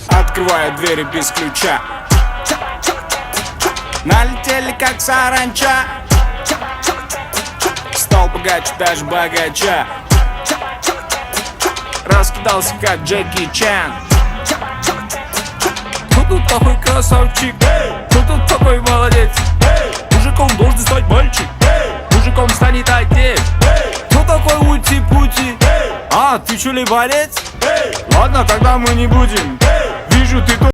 Открываю двери без ключа. Налетели как саранча. Стал богаче, даже богача. Раскидался как Джеки Чан. Кто тут такой красавчик? Кто тут такой молодец? Мужиком должен стать мальчик. Мужиком станет отец. Кто такой ути-пути? А, ты чё ли борец? Ладно, тогда мы не будем. Вижу, ты тут.